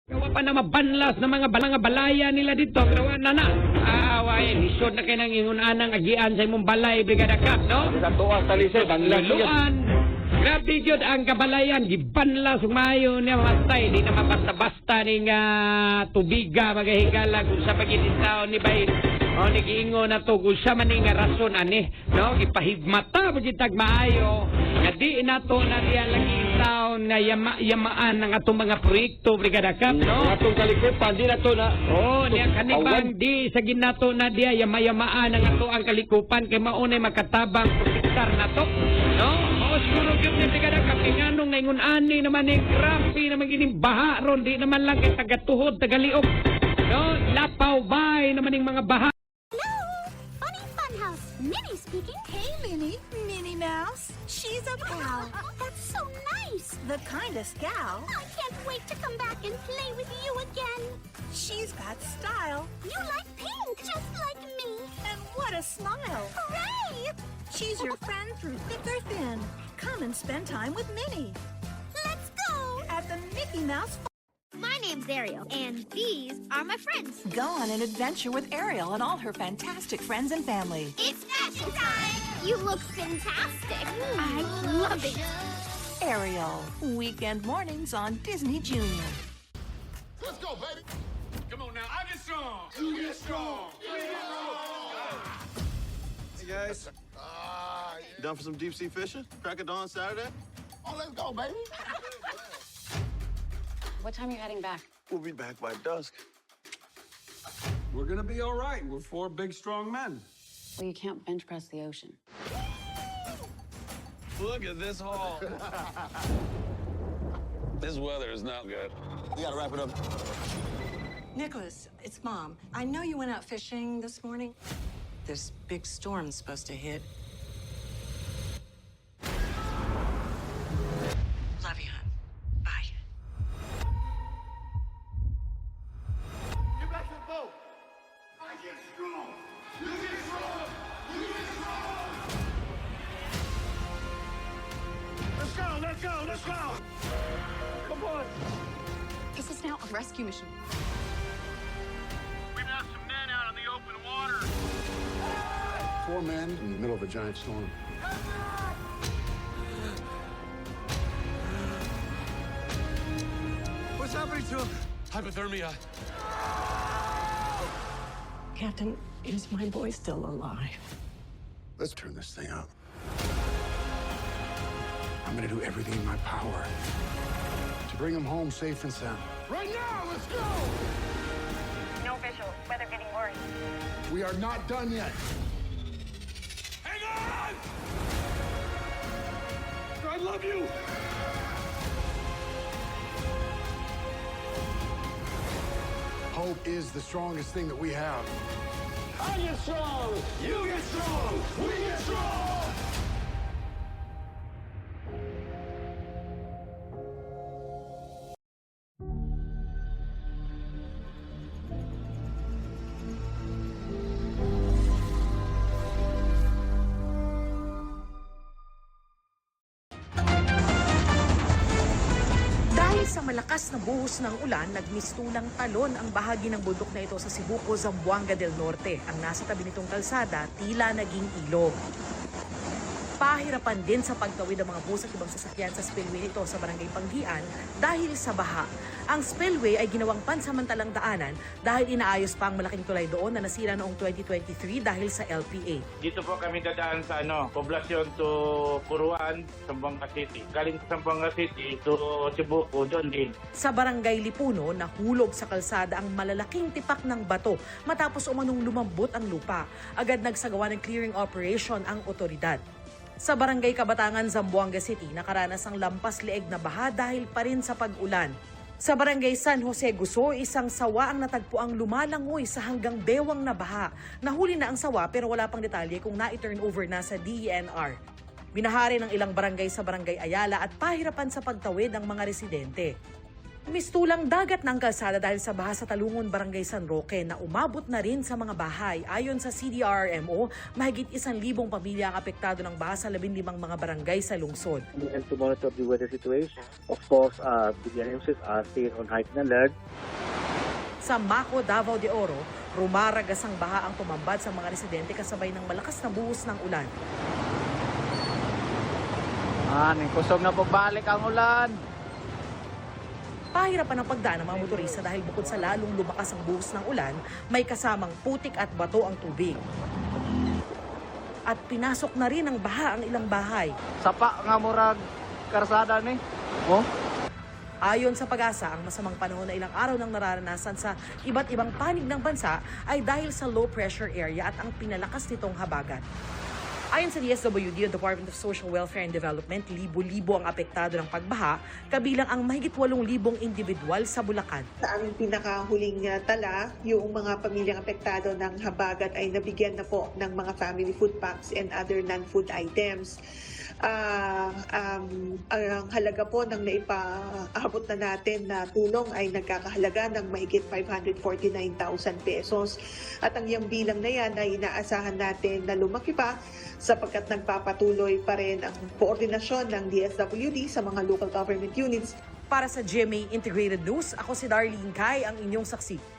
Gawa pa na mabanlas na mga balaya nila dito. Gawa na na. Away, lisod na kayo ng ingunanang agian sa imong balay, Brigada Cap, no? Sa tuwa sa lisod, ang Luluan. Grabe yun ang kabalayan. Gibanlas, umayo niya matay. Di na mabasta-basta ni nga tubiga, magahigala kung sa pagkititaw ni Bayin. O, nag-iingo na to kung sa maning rason, ani. No? Ipahigmata, magitag maayo. Nga di na to na diya lagi taon na yamaan ng atong mga proyekto, Brigada Cap, no? Atong kalikupan, di na to na. Oh, niya kanibang di sa ginato na diya yama-yamaan ang ato ang kalikupan kay maunay makatabang protektar na to. No? Mao siguro gyud ni Brigada Cap nganong ngayon ani naman ni grabe naman gining baha ron di naman lang kay tagatuhod tagaliog. No? Lapaw bay naman ning mga baha. Funny Funhouse. Minnie speaking. Hey, Minnie. Minnie Mouse. She's a pal. That's so nice. The kindest gal. I can't wait to come back and play with you again. She's got style. You like pink, just like me. And what a smile. Hooray! She's your friend through thick or thin. Come and spend time with Minnie Let's go. at the Mickey Mouse. My name's Ariel, and these are my friends. Go on an adventure with Ariel and all her fantastic friends and family. It's fashion time. You look fantastic. I love it. Ariel, weekend mornings on Disney Junior. Let's go, baby. Come on now. I get strong. You get strong. Hey guys, done for some deep sea fishing? Crack of dawn Saturday? Oh, let's go, baby. What time are you heading back? We'll be back by dusk. We're gonna be all right. We're four big, strong men. Well, you can't bench press the ocean. Look at this haul. This weather is not good. We gotta wrap it up. Nicholas, it's Mom. I know you went out fishing this morning. This big storm's supposed to hit. Love you, hon. Bye. Get back to the boat. I get strong. You get strong. You get strong. Let's go. Let's go. Let's go. Come on. This is now a rescue mission. We've got some men out in the open water. 4 men in the middle of a giant storm. What's happening to him? Hypothermia. Captain, is my boy still alive? Let's turn this thing up. I'm gonna do everything in my power to bring him home safe and sound. Right now. Let's go. No official. Weather getting worse. We are not done yet. Hang on. I love you. Hope is the strongest thing that we have. I get strong. You get strong. We get strong. Dahil sa malakas na buhos ng ulan, nagmistulang talon ang bahagi ng bundok na ito sa Cebuco, Zamboanga del Norte. Ang nasa tabi nitong kalsada, tila naging ilog. Pahirapan din sa pagtawid ang mga bus at ibang sasakyan sa spillway nito sa Barangay Panghian dahil sa baha. Ang spillway ay ginawang pansamantalang daanan dahil inaayos pa ang malaking tulay doon na nasira noong 2023 dahil sa LPA. Dito po kami dadaan sa poblasyon to Puruan, Zamboanga City. Galing sa Zamboanga City to Cebuco, doon din. Sa Barangay Lipuno, nahulog sa kalsada ang malalaking tipak ng bato matapos umanong lumambot ang lupa. Agad nagsagawa ng clearing operation ang otoridad. Sa Barangay Kabatangan, Zamboanga City, nakaranas ang lampas-leeg na baha dahil pa rin sa pag-ulan. Sa Barangay San Jose, Guso, isang sawa ang natagpuang lumalangoy sa hanggang bewang na baha. Nahuli na ang sawa pero wala pang detalye kung na-turn over na sa DENR. Binahari ng ilang barangay sa Barangay Ayala at pahirapan sa pagtawid ang mga residente. Mistulang dagat ng kalsada dahil sa baha sa Talungon, Barangay San Roque na umabot na rin sa mga bahay. Ayon sa CDRRMO, mahigit 1,000 pamilya ang apektado ng baha sa 15 mga barangay sa lungsod. And to monitor the weather situation, of course, the DNMCs are still on heightened alert. Sa Maco, Davao de Oro, rumaragas ang baha ang tumambad sa mga residente kasabay ng malakas na buhos ng ulan. Kusog na pagbalik ang ulan. Pahirapan ang pagdaan ng mga motorista dahil bukod sa lalong lumakas ang buhos ng ulan, may kasamang putik at bato ang tubig. At pinasok na rin ng baha ang ilang bahay. Sapa nga murag karsada ni. Oh? Ayon sa Pag-asa, ang masamang panahon na ilang araw nang nararanasan sa iba't ibang panig ng bansa ay dahil sa low pressure area at ang pinalakas nitong habagat. Ayon sa DSWD, o Department of Social Welfare and Development, libo-libo ang apektado ng pagbaha, kabilang ang mahigit 8,000 individual sa Bulacan. Sa aming pinakahuling tala, yung mga pamilyang apektado ng habagat ay nabigyan na po ng mga family food packs and other non-food items. Ang halaga po ng naipaabot na natin na tulong ay nagkakahalaga ng mahigit 549,000 pesos. At ang iyang bilang na yan ay inaasahan natin na lumaki pa sapagkat nagpapatuloy pa rin ang koordinasyon ng DSWD sa mga local government units. Para sa GMA Integrated News, ako si Darlene Kai, ang inyong saksi.